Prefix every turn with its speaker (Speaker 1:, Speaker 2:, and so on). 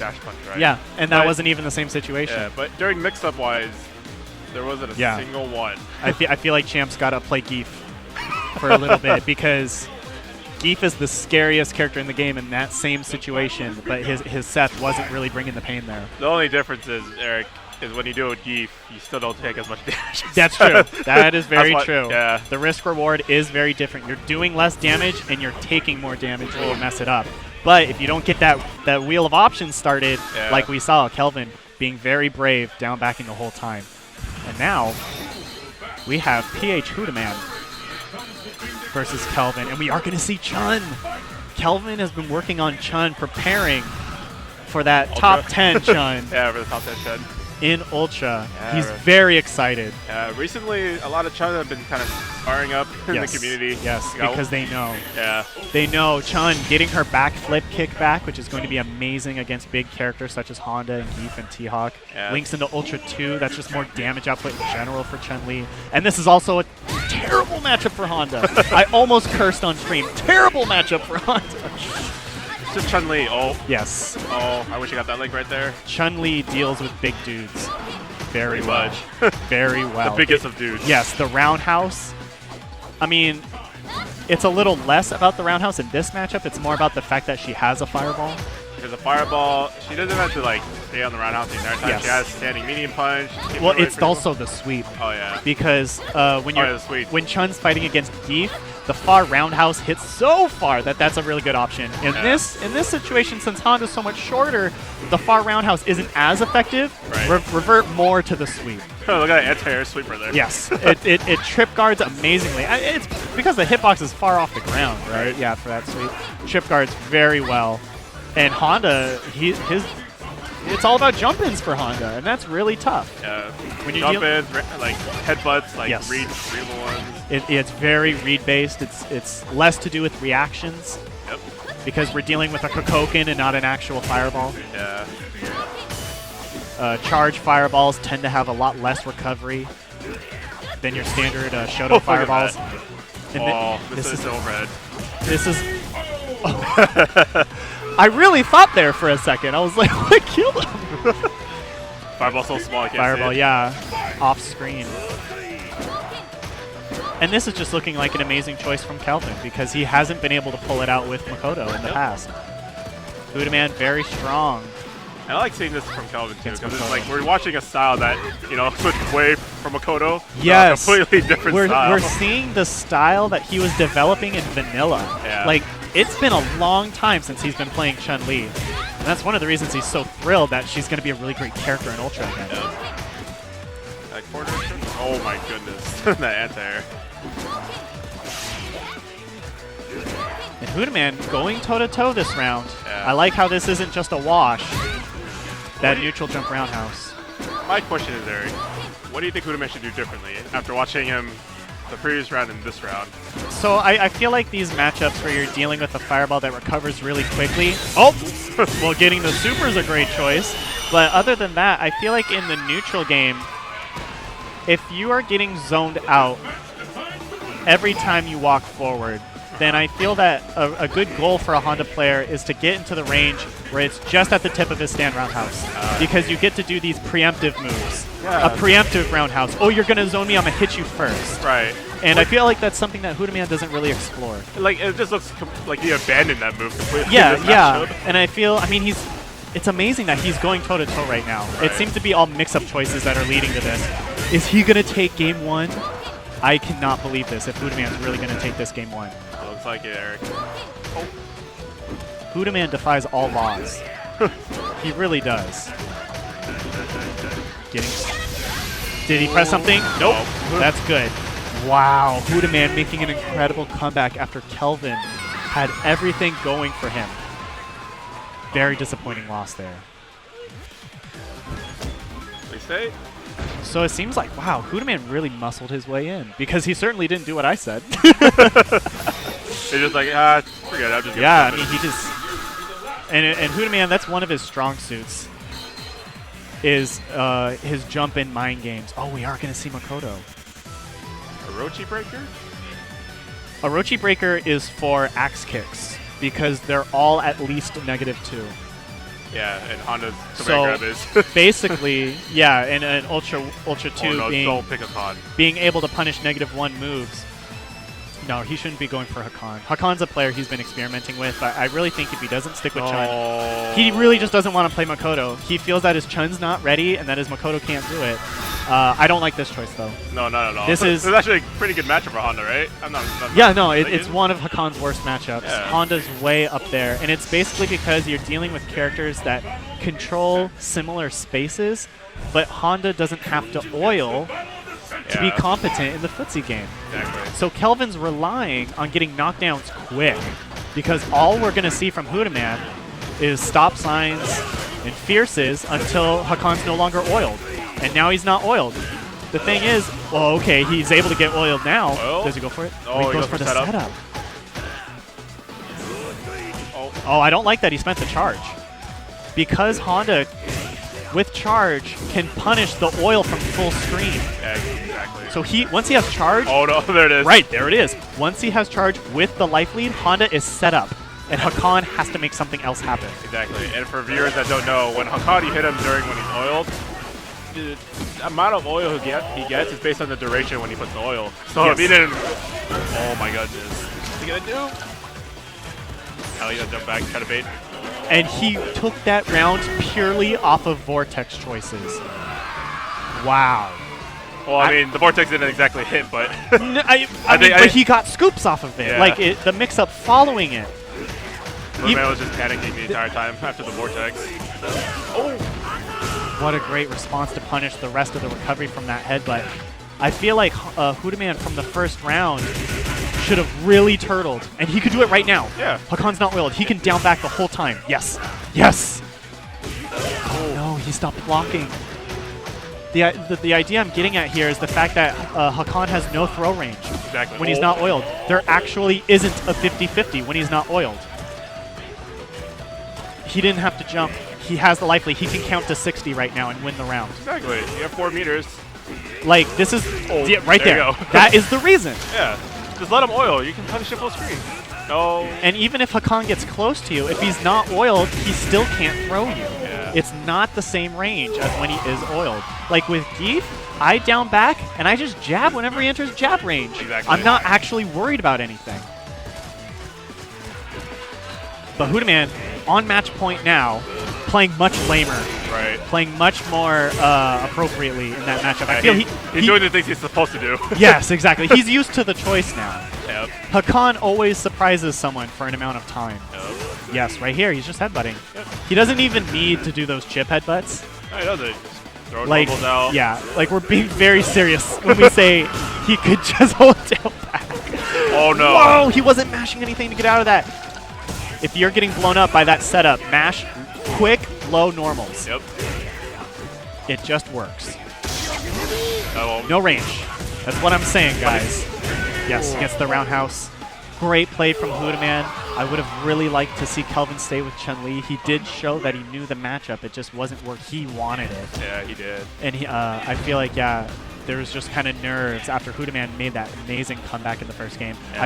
Speaker 1: dash punch, right?
Speaker 2: Yeah, and that wasn't even the same situation.
Speaker 1: Yeah, but during mix-up wise, there wasn't a single one.
Speaker 2: I feel like Champ's got to play Geef for a little bit because Geef is the scariest character in the game in that same situation, but his Seth wasn't really bringing the pain there.
Speaker 1: The only difference is, Eric, is when you do it with Geef, you still don't take as much damage.
Speaker 2: That's true. That is very true.
Speaker 1: Yeah.
Speaker 2: The risk reward is very different. You're doing less damage and you're taking more damage when you mess it up. But if you don't get that wheel of options started, like we saw, Kelvin being very brave, down backing the whole time. And now we have PH Hoodaman versus Kelvin, and we are going to see Chun. Kelvin has been working on Chun, preparing for that
Speaker 1: Ultra.
Speaker 2: top 10 Chun.
Speaker 1: Yeah, for the top 10 Chun.
Speaker 2: In Ultra.
Speaker 1: Yeah,
Speaker 2: he's very excited.
Speaker 1: Recently, a lot of Chun have been kind of firing up in the community.
Speaker 2: Yes, because they know.
Speaker 1: Yeah.
Speaker 2: They know Chun getting her backflip kick back, which is going to be amazing against big characters such as Honda and Geef and T-Hawk.
Speaker 1: Yeah.
Speaker 2: Links into Ultra 2. That's just more damage output in general for Chun-Li. And this is also a terrible matchup for Honda. I almost cursed on stream. Terrible matchup for Honda.
Speaker 1: It's just Chun-Li. Oh.
Speaker 2: Yes.
Speaker 1: Oh, I wish I got that link right there.
Speaker 2: Chun-Li deals with big dudes very well.
Speaker 1: Much.
Speaker 2: Very well.
Speaker 1: The biggest of dudes.
Speaker 2: Yes, the roundhouse. I mean, it's a little less about the roundhouse in this matchup. It's more about the fact that she has a fireball.
Speaker 1: Because a fireball, she doesn't have to like stay on the roundhouse the entire time.
Speaker 2: Yes.
Speaker 1: She has standing medium punch.
Speaker 2: Well, it's also the sweep.
Speaker 1: Oh yeah.
Speaker 2: Because when Chun's fighting against Geef, the far roundhouse hits so far that that's a really good option. In this situation, since Honda's so much shorter, the far roundhouse isn't as effective.
Speaker 1: Right.
Speaker 2: Revert more to the sweep.
Speaker 1: Oh, look at that anti-air sweep right there.
Speaker 2: Yes, it trip guards amazingly. It's because the hitbox is far off the ground, right? Yeah, for that sweep. Trip guards very well. And Honda, it's all about jump-ins for Honda, and that's really tough.
Speaker 1: Yeah.
Speaker 2: When you
Speaker 1: jump-ins, like headbutts, like
Speaker 2: Yes.
Speaker 1: readable ones.
Speaker 2: It's very read-based. It's less to do with reactions.
Speaker 1: Yep.
Speaker 2: Because we're dealing with a Kokoken and not an actual fireball.
Speaker 1: Yeah.
Speaker 2: Charge fireballs tend to have a lot less recovery than your standard Shoto fireballs.
Speaker 1: And this is overhead.
Speaker 2: This is... I really thought there for a second. I was like, I killed him.
Speaker 1: Fireball's so small I can't
Speaker 2: Fireball,
Speaker 1: see it.
Speaker 2: yeah. Off screen. And this is just looking like an amazing choice from Kelvin because he hasn't been able to pull it out with Makoto in the past. Hoodaman very strong.
Speaker 1: I like seeing this from Kelvin too, because it's like we're watching a style that, switched away from Makoto.
Speaker 2: Yes.
Speaker 1: A completely different style.
Speaker 2: We're seeing the style that he was developing in vanilla.
Speaker 1: Yeah.
Speaker 2: Like, it's been a long time since he's been playing Chun-Li. And that's one of the reasons he's so thrilled that she's going to be a really great character in Ultra again.
Speaker 1: Yeah. That corner? Oh my goodness. That anti-air.
Speaker 2: And Hoodaman going toe-to-toe this round.
Speaker 1: Yeah.
Speaker 2: I like how this isn't just a wash. That neutral jump roundhouse.
Speaker 1: My question is, Eric, what do you think Hoodaman should do differently after watching him the previous round and this round?
Speaker 2: So I feel like these matchups where you're dealing with a fireball that recovers really quickly. Oh! Well, getting the super is a great choice. But other than that, I feel like in the neutral game, if you are getting zoned out every time you walk forward, then I feel that a good goal for a Honda player is to get into the range where it's just at the tip of his stand roundhouse. Because you get to do these preemptive moves.
Speaker 1: Yeah.
Speaker 2: A preemptive roundhouse. Oh, you're going to zone me, I'm going to hit you first.
Speaker 1: Right.
Speaker 2: And I feel like that's something that Hoodaman doesn't really explore.
Speaker 1: Like, it just looks like he abandoned that move completely.
Speaker 2: Yeah,
Speaker 1: in this
Speaker 2: yeah.
Speaker 1: matchup.
Speaker 2: And I feel, it's amazing that he's going toe-to-toe right now.
Speaker 1: Right.
Speaker 2: It seems to be all mix-up choices that are leading to this. Is he going to take game one? I cannot believe this, if Hoodaman's really going to take this game one.
Speaker 1: Looks like it, Eric. Oh.
Speaker 2: Hoodaman defies all laws. He really does. Did he press something? Nope. That's good. Wow. Hoodaman making an incredible comeback after Kelvin had everything going for him. Very disappointing loss there.
Speaker 1: They say?
Speaker 2: So it seems like, wow, Hoodaman really muscled his way in because he certainly didn't do what I said.
Speaker 1: They're just like, forget it. I'm just gonna
Speaker 2: Yeah, I
Speaker 1: stop
Speaker 2: mean,
Speaker 1: it.
Speaker 2: he just... And Hoodaman, that's one of his strong suits, is his jump-in mind games. Oh, we are going to see Makoto.
Speaker 1: Orochi Breaker?
Speaker 2: Orochi Breaker is for axe kicks because they're all at least -2.
Speaker 1: Yeah, and Honda's
Speaker 2: So
Speaker 1: grab is.
Speaker 2: basically, yeah, and an Ultra 2
Speaker 1: Oh no,
Speaker 2: being,
Speaker 1: don't pick Hakan.
Speaker 2: being able to punish -1 moves. No, he shouldn't be going for Hakan. Hakan's a player he's been experimenting with, but I really think if he doesn't stick with Chun, he really just doesn't want to play Makoto. He feels that his Chun's not ready and that his Makoto can't do it. I don't like this choice, though.
Speaker 1: No, not at all.
Speaker 2: This is
Speaker 1: actually a pretty good matchup for Honda, right?
Speaker 2: Yeah, no, it's one of Hakan's worst matchups.
Speaker 1: Yeah.
Speaker 2: Honda's way up there, and it's basically because you're dealing with characters that control similar spaces, but Honda doesn't have to oil to be competent in the footsie game.
Speaker 1: Exactly.
Speaker 2: So Kelvin's relying on getting knockdowns quick, because all we're going to see from Hoodaman is stop signs and fierces until Hakan's no longer oiled. And now he's not oiled. The thing is, well, okay, he's able to get oiled now.
Speaker 1: Oil?
Speaker 2: Does he go for it?
Speaker 1: Oh,
Speaker 2: he goes for the setup.
Speaker 1: Oh.
Speaker 2: Oh, I don't like that he spent the charge. Because Honda, with charge, can punish the oil from full screen.
Speaker 1: Yeah, exactly.
Speaker 2: So once he has charge...
Speaker 1: Oh no, there it is.
Speaker 2: Right, there it is. Once he has charge with the life lead, Honda is set up. And Hakan has to make something else happen.
Speaker 1: Exactly. And for viewers that don't know, when Hakan, you hit him during when he's oiled, the amount of oil he gets is based on the duration when he puts the oil. So
Speaker 2: Yes.
Speaker 1: if he didn't... Oh my goodness. What's he gonna do? Oh, he's gonna jump back, try to bait.
Speaker 2: And he took that round purely off of Vortex choices. Wow.
Speaker 1: Well, I mean, the Vortex didn't exactly hit, but...
Speaker 2: But he got scoops off of it.
Speaker 1: Yeah.
Speaker 2: Like, the mix-up following it.
Speaker 1: Hoodaman was just panicking the entire time after the Vortex. Oh!
Speaker 2: What a great response to punish the rest of the recovery from that headbutt. I feel like Hoodaman from the first round should have really turtled. And he could do it right now.
Speaker 1: Yeah.
Speaker 2: Hakan's not oiled. He can down back the whole time. Yes. Yes! Oh. No, he stopped blocking. The idea I'm getting at here is the fact that Hakan has no throw range when he's not oiled. There actually isn't a 50-50 when he's not oiled. He didn't have to jump. He has the life lead. He can count to 60 right now and win the round.
Speaker 1: Exactly. You have 4 meters.
Speaker 2: Like, this is right there.
Speaker 1: You go.
Speaker 2: That is the reason.
Speaker 1: Yeah. Just let him oil. You can punish it full screen. No.
Speaker 2: And even if Hakan gets close to you, if he's not oiled, he still can't throw you.
Speaker 1: Yeah.
Speaker 2: It's not the same range as when he is oiled. Like with Geef, I down back and I just jab whenever he enters jab range.
Speaker 1: Exactly.
Speaker 2: I'm not actually worried about anything. But Hoodaman, on match point now, playing much lamer.
Speaker 1: Right.
Speaker 2: Playing much more appropriately in that matchup. I feel
Speaker 1: he's doing the things he's supposed to do.
Speaker 2: Yes, exactly. He's used to the choice now.
Speaker 1: Yep.
Speaker 2: Hakan always surprises someone for an amount of time.
Speaker 1: Yep.
Speaker 2: Yes, right here, he's just headbutting.
Speaker 1: Yep.
Speaker 2: He doesn't even need to do those chip headbutts.
Speaker 1: No, he doesn't. Just throw
Speaker 2: Like,
Speaker 1: normals out.
Speaker 2: yeah, like we're being very serious when we say he could just hold down back.
Speaker 1: Oh no.
Speaker 2: Whoa, he wasn't mashing anything to get out of that. If you're getting blown up by that setup, mash quick, low normals.
Speaker 1: Yep.
Speaker 2: It just works.
Speaker 1: Oh,
Speaker 2: No range. That's what I'm saying, guys. Yes, gets the roundhouse. Great play from Hoodaman. I would have really liked to see Kelvin stay with Chun-Li. He did show that he knew the matchup. It just wasn't where he wanted it.
Speaker 1: Yeah, he did.
Speaker 2: And I feel like, yeah, there was just kind of nerves after Hoodaman made that amazing comeback in the first game.
Speaker 1: Yeah.